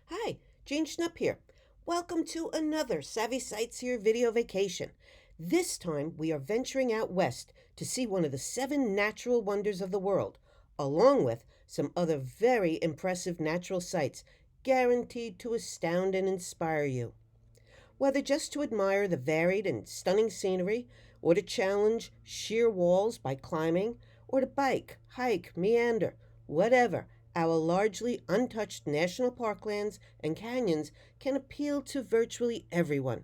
Hi, Jean Schnupp here. Welcome to another Savvy Sightseer video vacation. This time we are venturing out west to see one of the seven natural wonders of the world, along with some other very impressive natural sights guaranteed to astound and inspire you. Whether just to admire the varied and stunning scenery, or to challenge sheer walls by climbing, or to bike, hike, meander, whatever, our largely untouched national parklands and canyons can appeal to virtually everyone.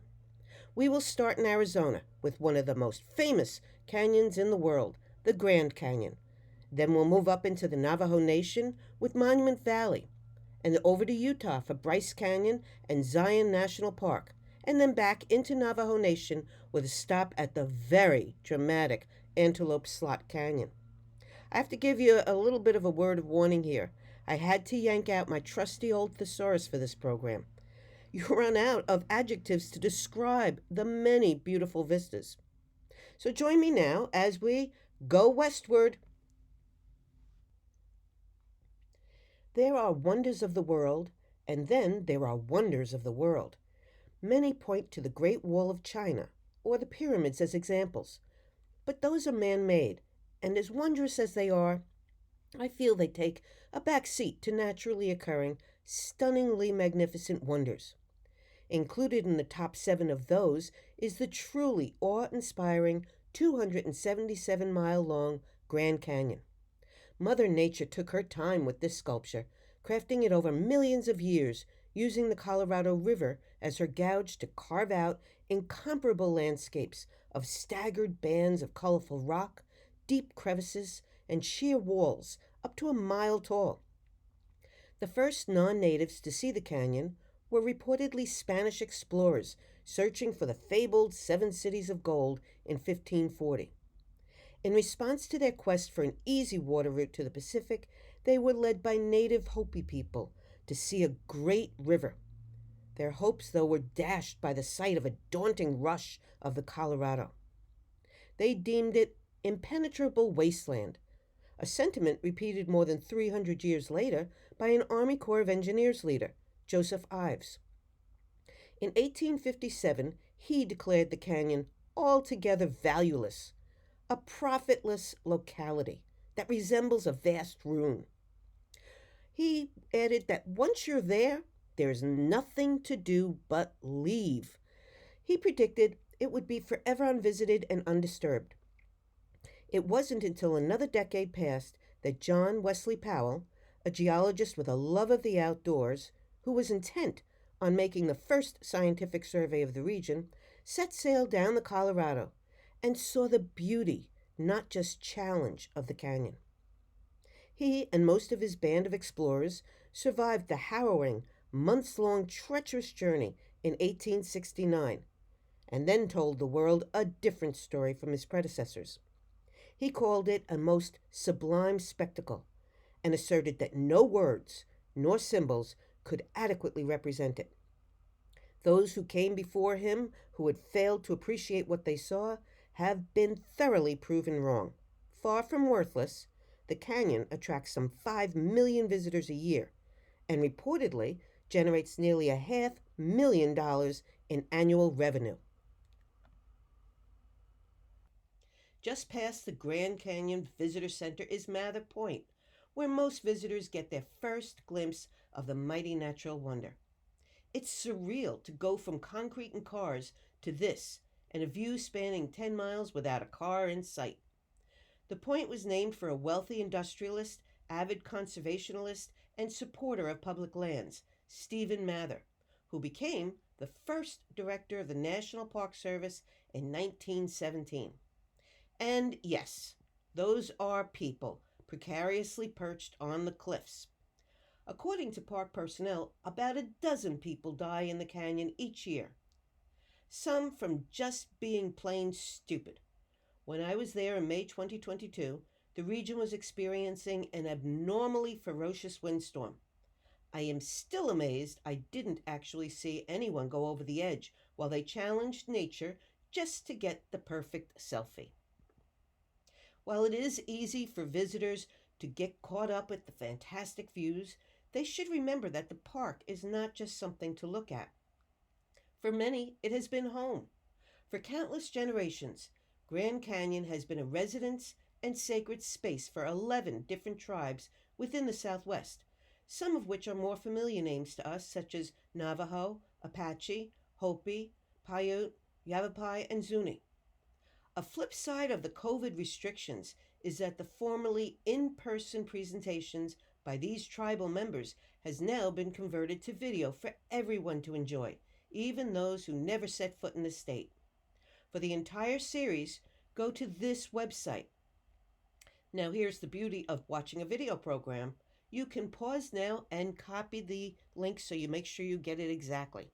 We will start in Arizona with one of the most famous canyons in the world, the Grand Canyon. Then we'll move up into the Navajo Nation with Monument Valley, and over to Utah for Bryce Canyon and Zion National Park, and then back into Navajo Nation with a stop at the very dramatic Antelope Slot Canyon. I have to give you a little bit of a word of warning here. I had to yank out my trusty old thesaurus for this program. You run out of adjectives to describe the many beautiful vistas. So join me now as we go westward. There are wonders of the world, and then there are wonders of the world. Many point to the Great Wall of China or the pyramids as examples, but those are man made, and as wondrous as they are, I feel they take a back seat to naturally occurring, stunningly magnificent wonders. Included in the top seven of those is the truly awe inspiring 277-mile long Grand Canyon. Mother Nature took her time with this sculpture, crafting it over millions of years, using the Colorado River as her gouge to carve out incomparable landscapes of staggered bands of colorful rock, deep crevices, and sheer walls up to a mile tall. The first non natives to see the canyon were reportedly Spanish explorers searching for the fabled seven cities of gold in 1540. In response to their quest for an easy water route to the Pacific, they were led by native Hopi people to see a great river. Their hopes, though, were dashed by the sight of a daunting rush of the Colorado. They deemed it impenetrable wasteland, a sentiment repeated more than 300 years later by an Army Corps of Engineers leader, Joseph Ives. In 1857, he declared the canyon altogether valueless, a profitless locality that resembles a vast ruin. He added that once you're there, there's nothing to do but leave. He predicted it would be forever unvisited and undisturbed. It wasn't until another decade passed that John Wesley Powell, a geologist with a love of the outdoors, who was intent on making the first scientific survey of the region, set sail down the Colorado and saw the beauty, not just challenge, of the canyon. He and most of his band of explorers survived the harrowing, months long, treacherous journey in 1869, and then told the world a different story from his predecessors. He called it a most sublime spectacle and asserted that no words nor symbols could adequately represent it. Those who came before him who had failed to appreciate what they saw have been thoroughly proven wrong. Far from worthless, the canyon attracts some 5 million visitors a year and reportedly generates nearly $500,000 in annual revenue. Just past the Grand Canyon Visitor Center is Mather Point, where most visitors get their first glimpse of the mighty natural wonder. It's surreal to go from concrete and cars to this and a view spanning 10 miles without a car in sight. The point was named for a wealthy industrialist, avid conservationist, and supporter of public lands, Stephen Mather, who became the first director of the National Park Service in 1917. And yes, those are people precariously perched on the cliffs. According to park personnel, about a dozen people die in the canyon each year. Some from just being plain stupid. When I was there in May 2022, the region was experiencing an abnormally ferocious windstorm. I am still amazed I didn't actually see anyone go over the edge while they challenged nature just to get the perfect selfie. While it is easy for visitors to get caught up with the fantastic views, they should remember that the park is not just something to look at. For many, it has been home. For countless generations, Grand Canyon has been a residence and sacred space for 11 different tribes within the Southwest, some of which are more familiar names to us, such as Navajo, Apache, Hopi, Paiute, Yavapai, and Zuni. A flip side of the COVID restrictions is that the formerly in person presentations by these tribal members has now been converted to video for everyone to enjoy, even those who never set foot in the state. For the entire series, go to this website. Now, here's the beauty of watching a video program. You can pause now and copy the link so you make sure you get it exactly.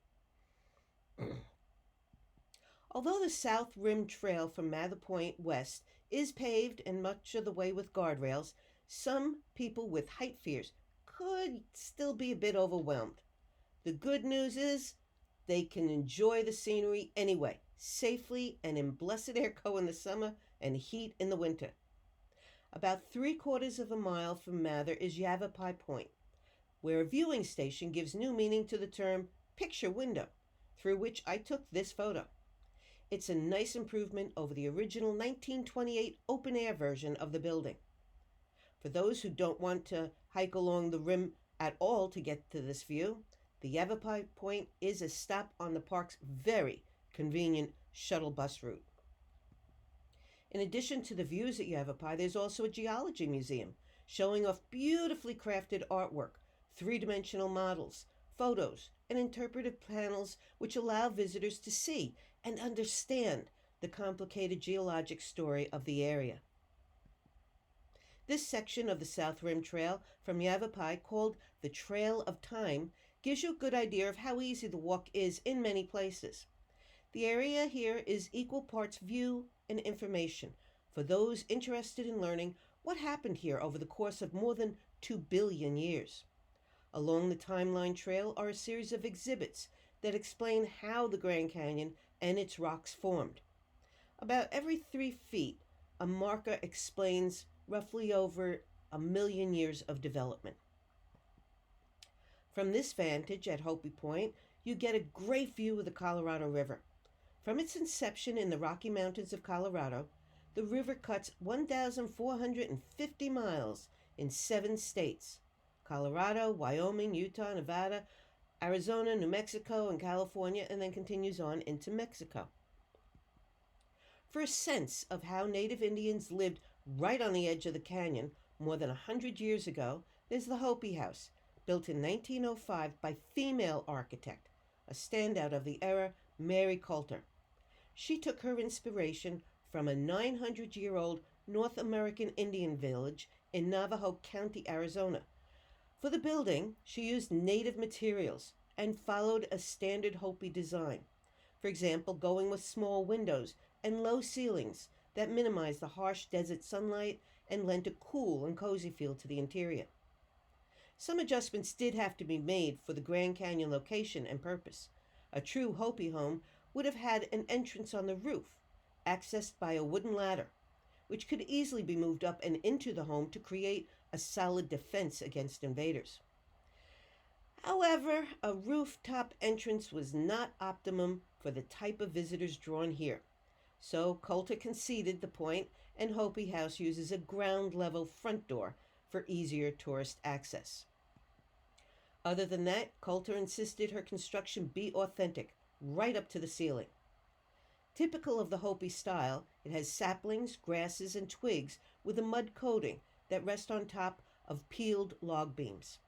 Although the South Rim Trail from Mather Point west is paved and much of the way with guardrails, some people with height fears could still be a bit overwhelmed. The good news is they can enjoy the scenery anyway, safely and in blessed airco in the summer and heat in the winter. About 3/4 of a mile from Mather is Yavapai Point, where a viewing station gives new meaning to the term picture window, through which I took this photo. It's a nice improvement over the original 1928 open-air version of the building. For those who don't want to hike along the rim at all to get to this view, the Yavapai Point is a stop on the park's very convenient shuttle bus route. In addition to the views at Yavapai, there's also a geology museum showing off beautifully crafted artwork, three-dimensional models, photos, and interpretive panels which allow visitors to see and understand the complicated geologic story of the area. This section of the South Rim Trail from Yavapai, called the Trail of Time, gives you a good idea of how easy the walk is in many places. The area here is equal parts view and information for those interested in learning what happened here over the course of more than 2 billion years. Along the Timeline Trail are a series of exhibits that explain how the Grand Canyon and its rocks formed. About every 3 feet, a marker explains roughly over 1 million years of development. From this vantage at Hopi Point, you get a great view of the Colorado River. From its inception in the Rocky Mountains of Colorado, the river cuts 1,450 miles in 7 states: Colorado, Wyoming, Utah, Nevada, Arizona, New Mexico, and California, and then continues on into Mexico. For a sense of how Native Indians lived right on the edge of the canyon more than 100 years ago, there's the Hopi House, built in 1905 by female architect, a standout of the era, Mary Coulter. She took her inspiration from a 900-year-old North American Indian village in Navajo County, Arizona. For the building, she used native materials and followed a standard Hopi design. For example, going with small windows and low ceilings that minimized the harsh desert sunlight and lent a cool and cozy feel to the interior. Some adjustments did have to be made for the Grand Canyon location and purpose. A true Hopi home would have had an entrance on the roof, accessed by a wooden ladder, which could easily be moved up and into the home to create a solid defense against invaders. However, a rooftop entrance was not optimum for the type of visitors drawn here. So Coulter conceded the point, and Hopi House uses a ground-level front door for easier tourist access. Other than that, Coulter insisted her construction be authentic, right up to the ceiling. Typical of the Hopi style, it has saplings, grasses, and twigs with a mud coating that rest on top of peeled log beams.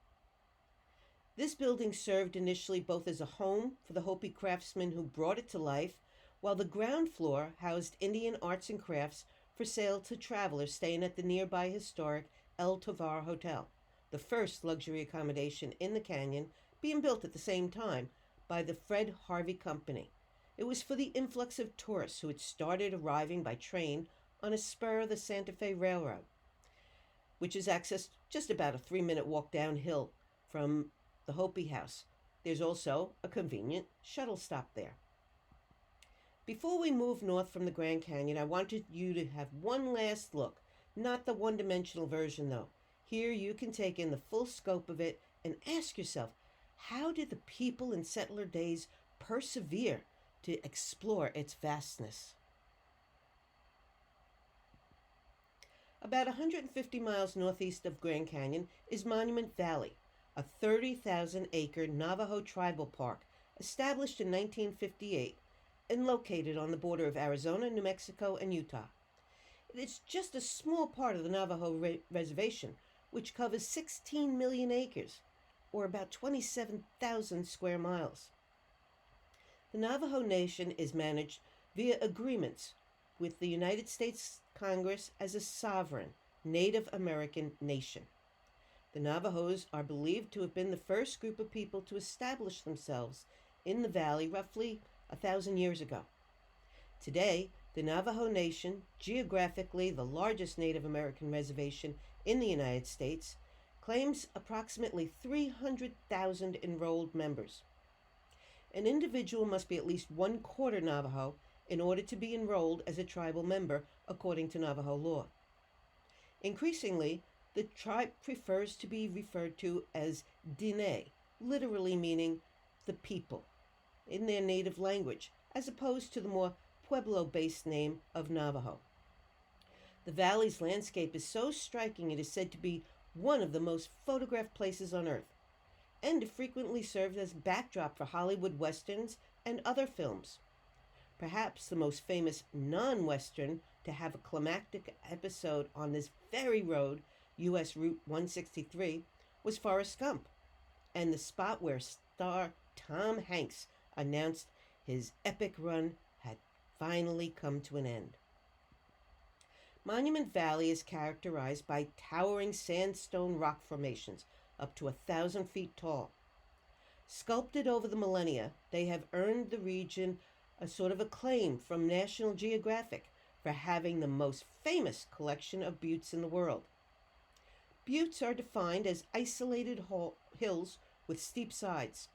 This building served initially both as a home for the Hopi craftsmen who brought it to life, while the ground floor housed Indian arts and crafts for sale to travelers staying at the nearby historic El Tovar Hotel, the first luxury accommodation in the canyon, being built at the same time by the Fred Harvey Company. It was for the influx of tourists who had started arriving by train on a spur of the Santa Fe Railroad, which is accessed just about a 3-minute walk downhill from the Hopi House. There's also a convenient shuttle stop there. Before we move north from the Grand Canyon, I wanted you to have one last look, not the one-dimensional version though. Here you can take in the full scope of it and ask yourself, how did the people in settler days persevere to explore its vastness? About 150 miles northeast of Grand Canyon is Monument Valley, a 30,000-acre Navajo tribal park established in 1958 and located on the border of Arizona, New Mexico, and Utah. It is just a small part of the Navajo Reservation, which covers 16 million acres, or about 27,000 square miles. The Navajo Nation is managed via agreements with the United States Congress as a sovereign Native American nation. The Navajos are believed to have been the first group of people to establish themselves in the valley roughly 1,000 years ago. Today, the Navajo Nation, geographically the largest Native American reservation in the United States, claims approximately 300,000 enrolled members. An individual must be at least 1/4 Navajo in order to be enrolled as a tribal member according to Navajo law. Increasingly, the tribe prefers to be referred to as Diné, literally meaning the people, in their native language, as opposed to the more Pueblo-based name of Navajo. The valley's landscape is so striking it is said to be one of the most photographed places on Earth, and it frequently served as backdrop for Hollywood westerns and other films. Perhaps the most famous non-western to have a climactic episode on this very road, U.S. Route 163, was Forrest Gump, and the spot where star Tom Hanks announced his epic run had finally come to an end. Monument Valley is characterized by towering sandstone rock formations up to 1,000 feet tall. Sculpted over the millennia, they have earned the region a sort of acclaim from National Geographic for having the most famous collection of buttes in the world. Buttes are defined as isolated hills with steep sides,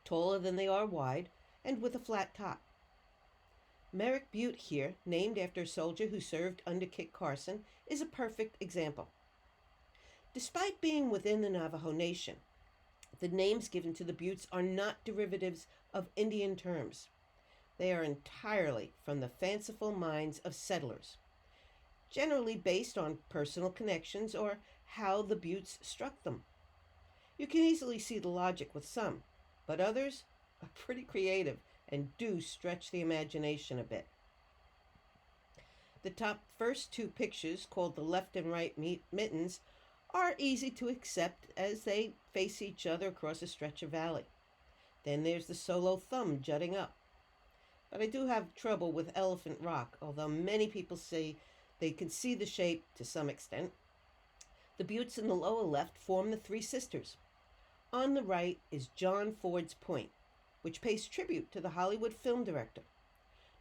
taller than they are wide, and with a flat top. Merrick Butte here, named after a soldier who served under Kit Carson, is a perfect example. Despite being within the Navajo Nation, the names given to the buttes are not derivatives of Indian terms. They are entirely from the fanciful minds of settlers, generally based on personal connections or how the buttes struck them. You can easily see the logic with some, but others are pretty creative and do stretch the imagination a bit. The top first two pictures, called the left and right mittens, are easy to accept as they face each other across a stretch of valley. Then there's the solo thumb jutting up. But I do have trouble with Elephant Rock, although many people say they can see the shape to some extent. The buttes in the lower left form the Three Sisters. On the right is John Ford's Point, which pays tribute to the Hollywood film director.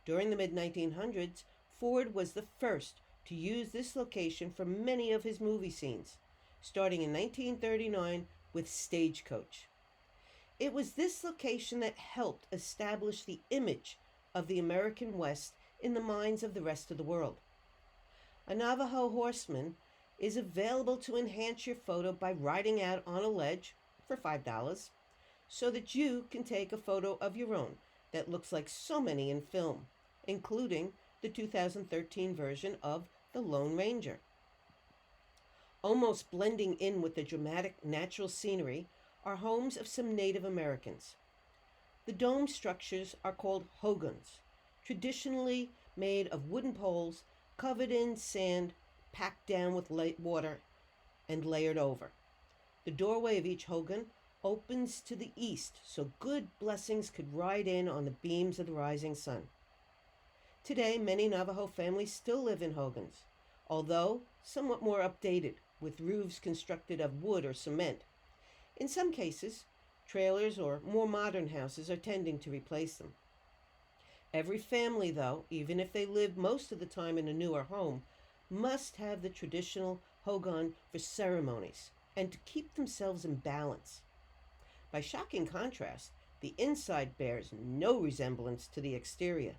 During the mid-1900s, Ford was the first to use this location for many of his movie scenes, starting in 1939 with Stagecoach. It was this location that helped establish the image of the American West in the minds of the rest of the world. A Navajo horseman is available to enhance your photo by riding out on a ledge for $5 so that you can take a photo of your own that looks like so many in film, including the 2013 version of The Lone Ranger. Almost blending in with the dramatic natural scenery are homes of some Native Americans. The dome structures are called hogans, traditionally made of wooden poles covered in sand, packed down with water, and layered over. The doorway of each hogan opens to the east so good blessings could ride in on the beams of the rising sun. Today, many Navajo families still live in hogans, although somewhat more updated, with roofs constructed of wood or cement. In some cases, trailers or more modern houses are tending to replace them. Every family, though, even if they live most of the time in a newer home, must have the traditional hogan for ceremonies and to keep themselves in balance. By shocking contrast, the inside bears no resemblance to the exterior,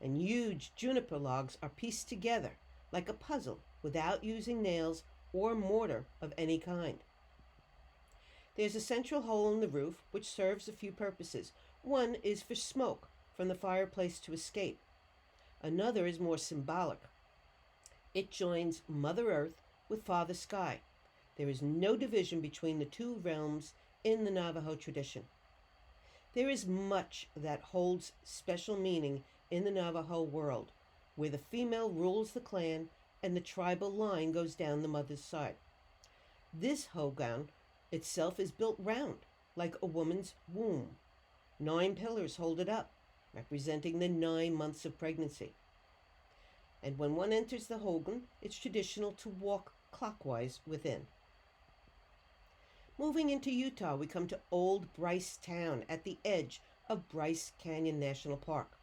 and huge juniper logs are pieced together like a puzzle without using nails or mortar of any kind. There's a central hole in the roof which serves a few purposes. One is for smoke from the fireplace to escape. Another is more symbolic. It joins Mother Earth with Father Sky. There is no division between the two realms in the Navajo tradition. There is much that holds special meaning in the Navajo world, where the female rules the clan and the tribal line goes down the mother's side. This hogan itself is built round, like a woman's womb. 9 pillars hold it up, representing the 9 months of pregnancy. And when one enters the hogan, it's traditional to walk clockwise within. Moving into Utah, we come to Old Bryce Town at the edge of Bryce Canyon National Park.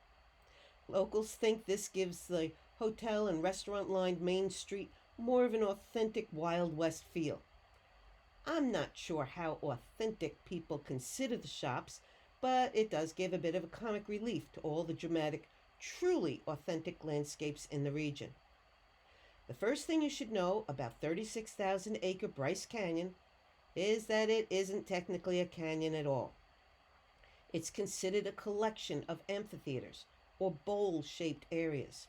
Locals think this gives the hotel and restaurant lined Main Street more of an authentic Wild West feel. I'm not sure how authentic people consider the shops, but it does give a bit of a comic relief to all the dramatic, truly authentic landscapes in the region. The first thing you should know about 36,000-acre Bryce Canyon is that it isn't technically a canyon at all. It's considered a collection of amphitheaters, or bowl-shaped areas.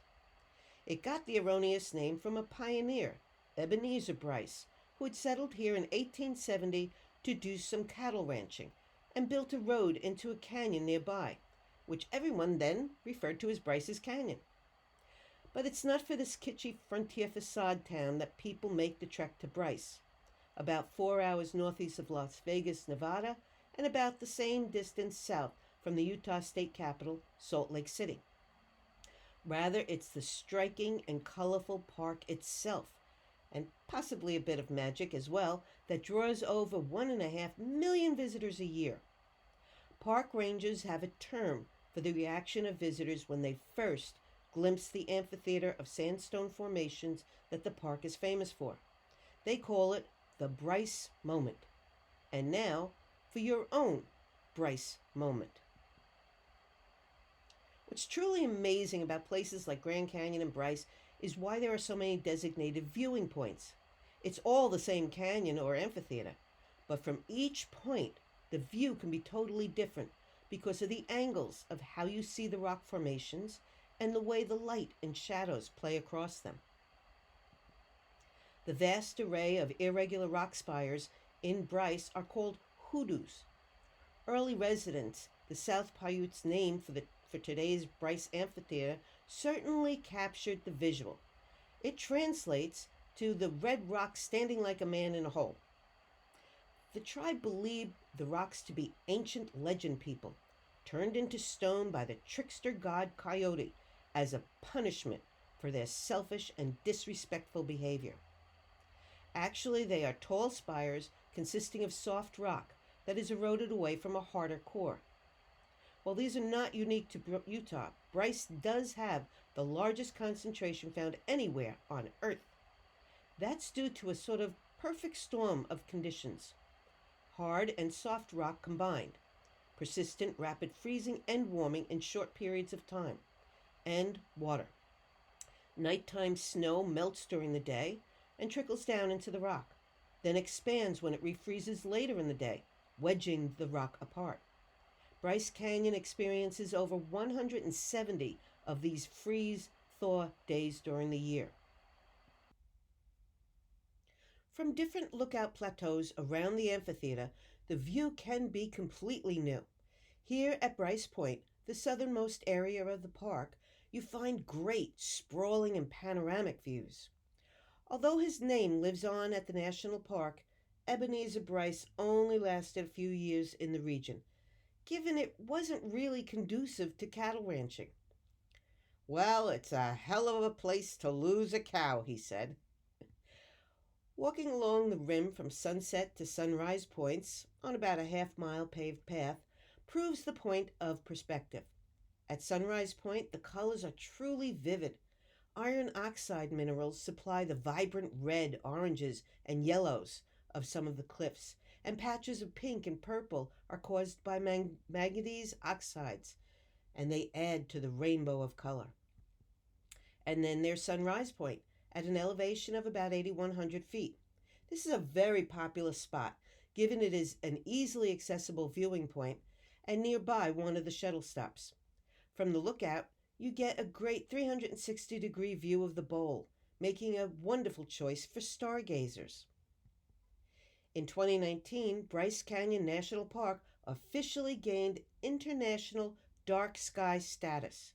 It got the erroneous name from a pioneer, Ebenezer Bryce, who had settled here in 1870 to do some cattle ranching and built a road into a canyon nearby, which everyone then referred to as Bryce's Canyon. But it's not for this kitschy frontier facade town that people make the trek to Bryce, about 4 hours northeast of Las Vegas, Nevada, and about the same distance south from the Utah state capital, Salt Lake City. Rather, it's the striking and colorful park itself, and possibly a bit of magic as well, that draws over 1.5 million visitors a year. Park rangers have a term for the reaction of visitors when they first glimpse the amphitheater of sandstone formations that the park is famous for. They call it the Bryce Moment. And now, for your own Bryce Moment. What's truly amazing about places like Grand Canyon and Bryce is why there are so many designated viewing points. It's all the same canyon or amphitheater, but from each point, the view can be totally different because of the angles of how you see the rock formations and the way the light and shadows play across them. The vast array of irregular rock spires in Bryce are called hoodoos. Early residents, the South Paiutes name for today's Bryce Amphitheater, certainly captured the visual. It translates to the red rock standing like a man in a hole. The tribe believed the rocks to be ancient legend people, turned into stone by the trickster god Coyote as a punishment for their selfish and disrespectful behavior. Actually, they are tall spires consisting of soft rock that is eroded away from a harder core. While these are not unique to Utah, Bryce does have the largest concentration found anywhere on Earth. That's due to a sort of perfect storm of conditions. Hard and soft rock combined, persistent rapid freezing and warming in short periods of time, and water. Nighttime snow melts during the day and trickles down into the rock, then expands when it refreezes later in the day, wedging the rock apart. Bryce Canyon experiences over 170 of these freeze-thaw days during the year. From different lookout plateaus around the amphitheater, the view can be completely new. Here at Bryce Point, the southernmost area of the park, you find great, sprawling and panoramic views. Although his name lives on at the national park, Ebenezer Bryce only lasted a few years in the region, given it wasn't really conducive to cattle ranching. "Well, it's a hell of a place to lose a cow," he said. Walking along the rim from Sunset to Sunrise Points, on about a half-mile paved path, proves the point of perspective. At Sunrise Point, the colors are truly vivid. Iron oxide minerals supply the vibrant red, oranges, and yellows of some of the cliffs, and patches of pink and purple are caused by manganese oxides, and they add to the rainbow of color. And then there's Sunrise Point, at an elevation of about 8,100 feet. This is a very popular spot, given it is an easily accessible viewing point and nearby one of the shuttle stops. From the lookout, you get a great 360-degree view of the bowl, making a wonderful choice for stargazers. In 2019, Bryce Canyon National Park officially gained International Dark Sky status.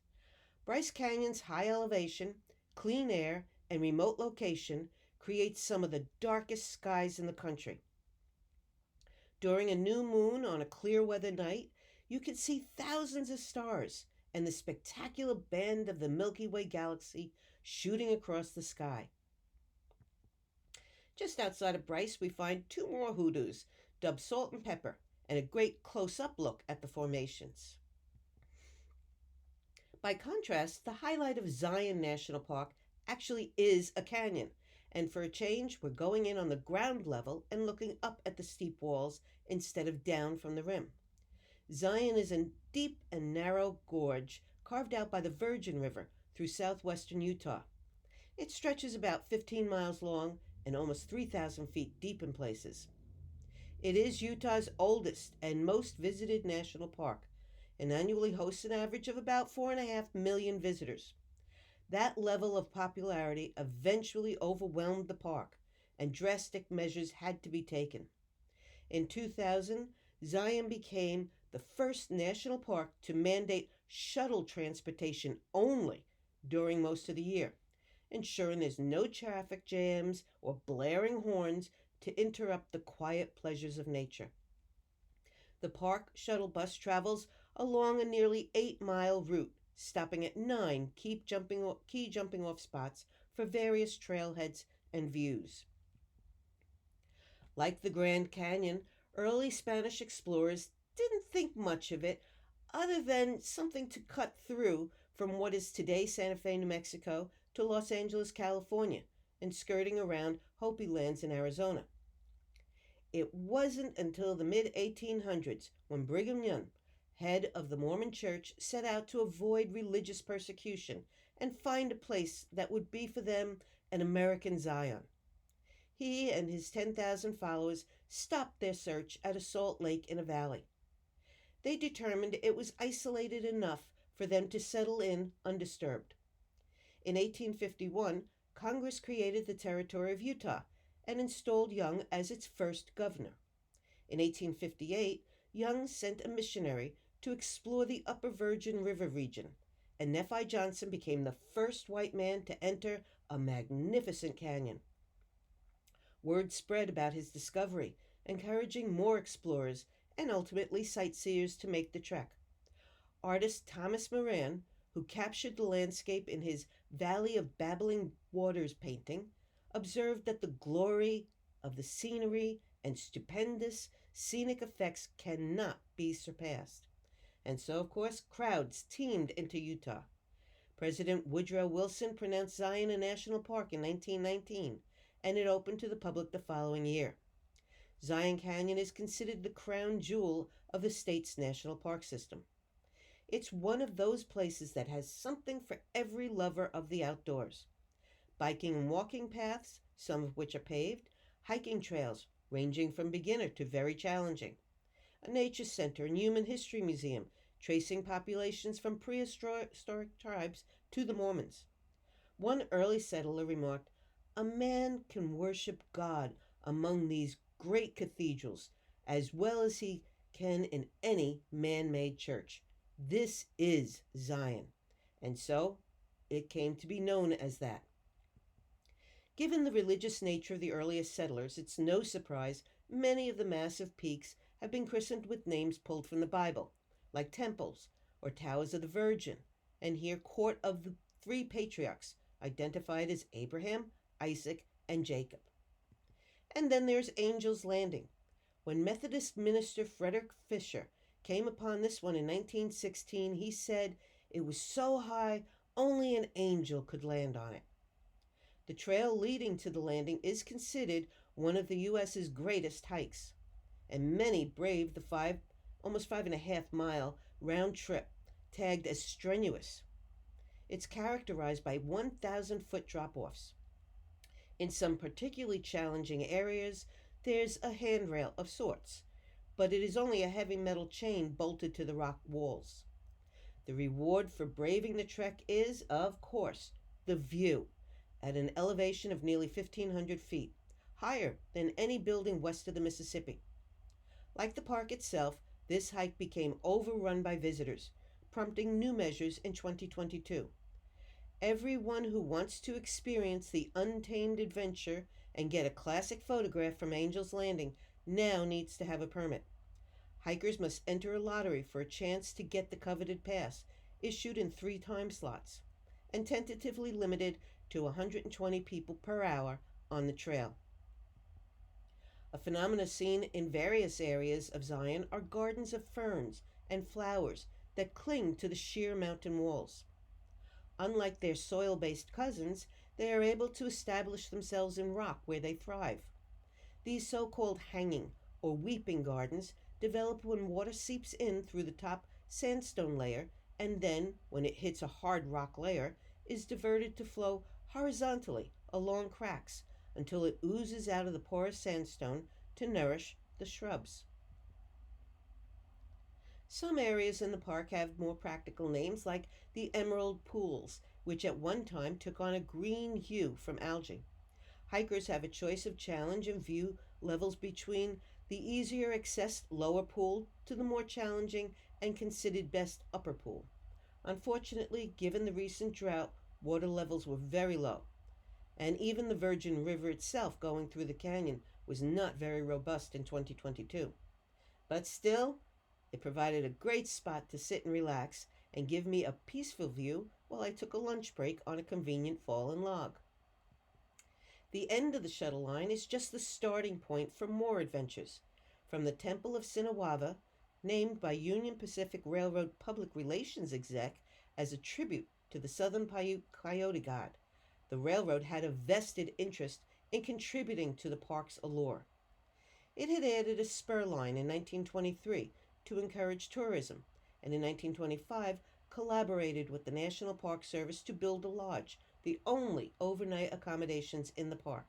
Bryce Canyon's high elevation, clean air, and remote location creates some of the darkest skies in the country. During a new moon on a clear weather night, you can see thousands of stars and the spectacular band of the Milky Way galaxy shooting across the sky. Just outside of Bryce, we find two more hoodoos, dubbed Salt and Pepper, and a great close-up look at the formations. By contrast, the highlight of Zion National Park actually is a canyon, and for a change, we're going in on the ground level and looking up at the steep walls instead of down from the rim. Zion is a deep and narrow gorge carved out by the Virgin River through southwestern Utah. It stretches about 15 miles long and almost 3,000 feet deep in places. It is Utah's oldest and most visited national park, and annually hosts an average of about 4.5 million visitors. That level of popularity eventually overwhelmed the park, and drastic measures had to be taken. In 2000, Zion became the first national park to mandate shuttle transportation only during most of the year, ensuring there's no traffic jams or blaring horns to interrupt the quiet pleasures of nature. The park shuttle bus travels along a nearly 8-mile route, stopping at 9 key jumping off spots for various trailheads and views. Like the Grand Canyon, early Spanish explorers didn't think much of it other than something to cut through from what is today Santa Fe, New Mexico, to Los Angeles, California, and skirting around Hopi lands in Arizona. It wasn't until the mid-1800s when Brigham Young, head of the Mormon Church, set out to avoid religious persecution and find a place that would be for them an American Zion. He and his 10,000 followers stopped their search at a salt lake in a valley. They determined it was isolated enough for them to settle in undisturbed. In 1851, Congress created the territory of Utah and installed Young as its first governor. In 1858, Young sent a missionary to explore the upper Virgin River region, and Nephi Johnson became the first white man to enter a magnificent canyon. Word spread about his discovery, encouraging more explorers and ultimately sightseers to make the trek. Artist Thomas Moran, who captured the landscape in his Valley of Babbling Waters painting, observed that the glory of the scenery and stupendous scenic effects cannot be surpassed. And so, of course, crowds teemed into Utah. President Woodrow Wilson pronounced Zion a national park in 1919, and it opened to the public the following year. Zion Canyon is considered the crown jewel of the state's national park system. It's one of those places that has something for every lover of the outdoors. Biking and walking paths, some of which are paved, hiking trails ranging from beginner to very challenging, a nature center and human history museum tracing populations from prehistoric tribes to the Mormons. One early settler remarked, "A man can worship God among these great cathedrals as well as he can in any man-made church. This is Zion." And so it came to be known as that. Given the religious nature of the earliest settlers, it's no surprise many of the massive peaks have been christened with names pulled from the Bible, like temples or towers of the Virgin, and here Court of the Three Patriarchs, identified as Abraham, Isaac, and Jacob. And then there's Angel's Landing. When Methodist minister Frederick Fisher came upon this one in 1916, he said it was so high only an angel could land on it. The trail leading to the landing is considered one of the U.S.'s greatest hikes, and many brave the almost 5.5 mile round trip, tagged as strenuous. It's characterized by 1,000-foot drop-offs. In some particularly challenging areas, There's a handrail of sorts, but it is only a heavy metal chain bolted to the rock walls. The reward for braving the trek is, of course, the view at an elevation of nearly 1,500 feet, higher than any building west of the Mississippi. Like the park itself, this hike became overrun by visitors, prompting new measures in 2022. Everyone who wants to experience the untamed adventure and get a classic photograph from Angel's Landing now needs to have a permit. Hikers must enter a lottery for a chance to get the coveted pass, issued in 3 time slots, and tentatively limited to 120 people per hour on the trail. A phenomena seen in various areas of Zion are gardens of ferns and flowers that cling to the sheer mountain walls. Unlike their soil based cousins, they are able to establish themselves in rock where they thrive. These so called hanging or weeping gardens develop when water seeps in through the top sandstone layer and then, when it hits a hard rock layer, is diverted to flow horizontally along cracks until it oozes out of the porous sandstone to nourish the shrubs. Some areas in the park have more practical names, like the Emerald Pools, which at one time took on a green hue from algae. Hikers have a choice of challenge and view levels between the easier accessed lower pool to the more challenging and considered best upper pool. Unfortunately, given the recent drought, water levels were very low, and even the Virgin River itself going through the canyon was not very robust in 2022. But still, it provided a great spot to sit and relax and give me a peaceful view while I took a lunch break on a convenient fallen log. The end of the shuttle line is just the starting point for more adventures. From the Temple of Sinawava, named by Union Pacific Railroad Public Relations exec as a tribute to the Southern Paiute Coyote God, the railroad had a vested interest in contributing to the park's allure. It had added a spur line in 1923 to encourage tourism, and in 1925 collaborated with the National Park Service to build a lodge, the only overnight accommodations in the park.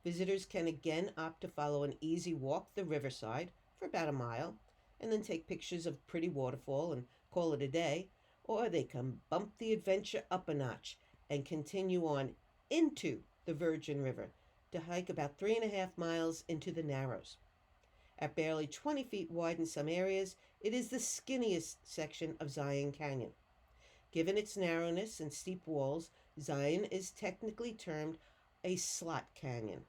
Visitors can again opt to follow an easy walk the riverside for about a mile, and then take pictures of pretty waterfall and call it a day, or they can bump the adventure up a notch and continue on into the Virgin River to hike about 3.5 miles into the Narrows. At barely 20 feet wide in some areas, it is the skinniest section of Zion Canyon. Given its narrowness and steep walls, Zion is technically termed a slot canyon.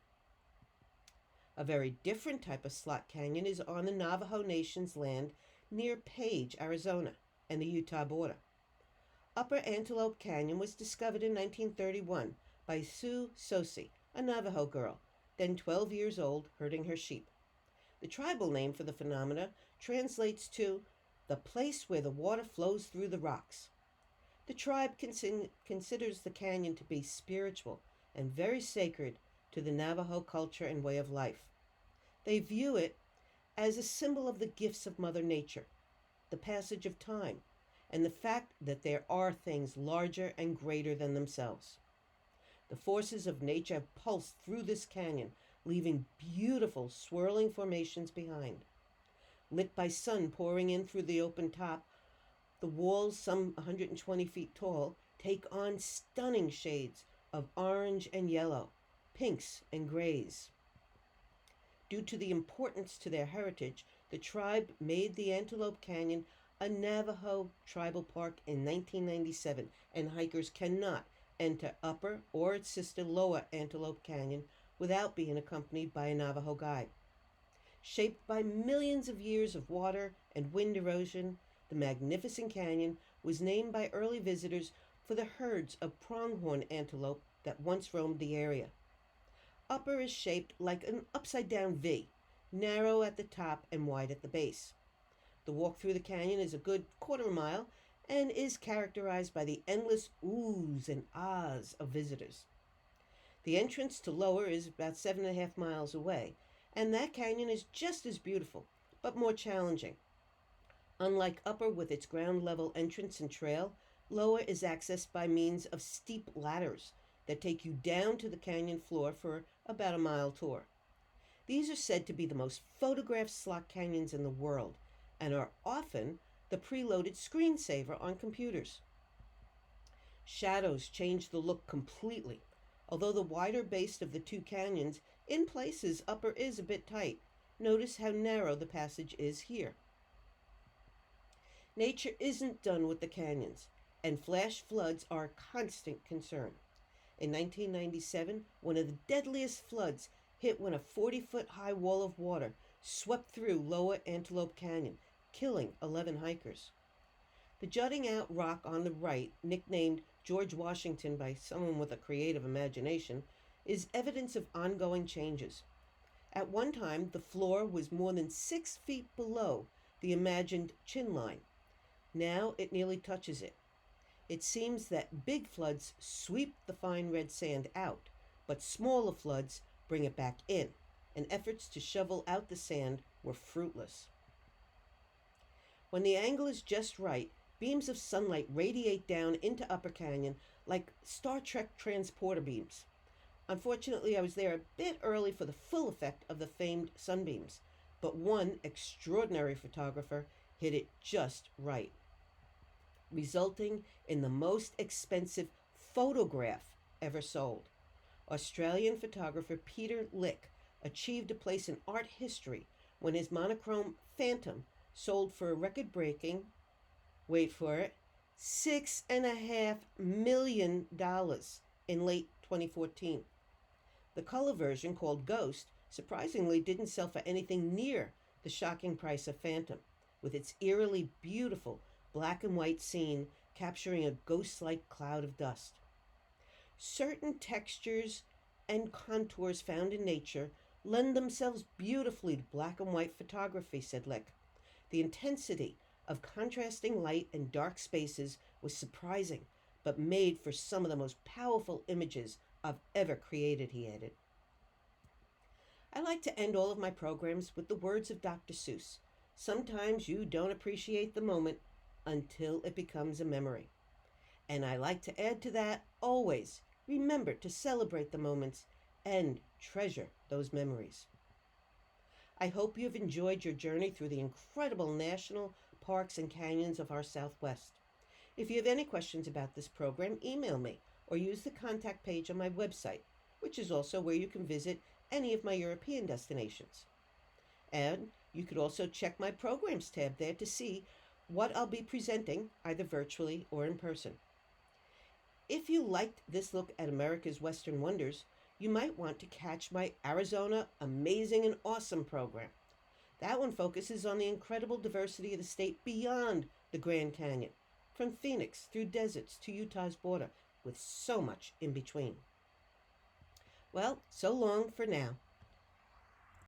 A very different type of slot canyon is on the Navajo Nation's land near Page, Arizona, and the Utah border. Upper Antelope Canyon was discovered in 1931 by Sue Sosi, a Navajo girl, then 12 years old, herding her sheep. The tribal name for the phenomena translates to the place where the water flows through the rocks. The tribe considers the canyon to be spiritual and very sacred to the Navajo culture and way of life. They view it as a symbol of the gifts of Mother Nature, the passage of time, and the fact that there are things larger and greater than themselves. The forces of nature have pulsed through this canyon, leaving beautiful swirling formations behind. Lit by sun pouring in through the open top, the walls, some 120 feet tall, take on stunning shades of orange and yellow, pinks and grays. Due to the importance to their heritage, the tribe made the Antelope Canyon a Navajo tribal park in 1997, and hikers cannot enter Upper or its sister Lower Antelope Canyon without being accompanied by a Navajo guide. Shaped by millions of years of water and wind erosion, the magnificent canyon was named by early visitors for the herds of pronghorn antelope that once roamed the area. Upper is shaped like an upside-down V, narrow at the top and wide at the base. The walk through the canyon is a good quarter-mile and is characterized by the endless oohs and ahs of visitors. The entrance to Lower is about 7.5 miles away, and that canyon is just as beautiful, but more challenging. Unlike Upper with its ground-level entrance and trail, Lower is accessed by means of steep ladders that take you down to the canyon floor for about a mile tour. These are said to be the most photographed slot canyons in the world and are often the preloaded screensaver on computers. Shadows change the look completely. Although the wider base of the two canyons, in places upper is a bit tight. Notice how narrow the passage is here. Nature isn't done with the canyons, and flash floods are a constant concern. In 1997, one of the deadliest floods hit when a 40-foot high wall of water swept through Lower Antelope Canyon, killing 11 hikers. The jutting out rock on the right, nicknamed George Washington by someone with a creative imagination, is evidence of ongoing changes. At one time, the floor was more than 6 feet below the imagined chin line. Now it nearly touches it. It seems that big floods sweep the fine red sand out, but smaller floods bring it back in, and efforts to shovel out the sand were fruitless. When the angle is just right, beams of sunlight radiate down into Upper Canyon like Star Trek transporter beams. Unfortunately, I was there a bit early for the full effect of the famed sunbeams, but one extraordinary photographer hit it just right, resulting in the most expensive photograph ever sold. Australian photographer Peter Lick achieved a place in art history when his monochrome Phantom sold for a record-breaking, wait for it, $6.5 million in late 2014. The color version, called Ghost, surprisingly didn't sell for anything near the shocking price of Phantom, with its eerily beautiful black and white scene capturing a ghost-like cloud of dust. Certain textures and contours found in nature lend themselves beautifully to black and white photography, said Lick. The intensity of contrasting light and dark spaces was surprising, but made for some of the most powerful images I've ever created, he added. I like to end all of my programs with the words of Dr. Seuss. Sometimes you don't appreciate the moment until it becomes a memory. And I like to add to that, always remember to celebrate the moments and treasure those memories. I hope you've enjoyed your journey through the incredible national parks and canyons of our Southwest. If you have any questions about this program, email me or use the contact page on my website, which is also where you can visit any of my European destinations. And you could also check my programs tab there to see what I'll be presenting, either virtually or in person. If you liked this look at America's Western Wonders, you might want to catch my Arizona Amazing and Awesome program. That one focuses on the incredible diversity of the state beyond the Grand Canyon, from Phoenix through deserts to Utah's border, with so much in between. Well, so long for now.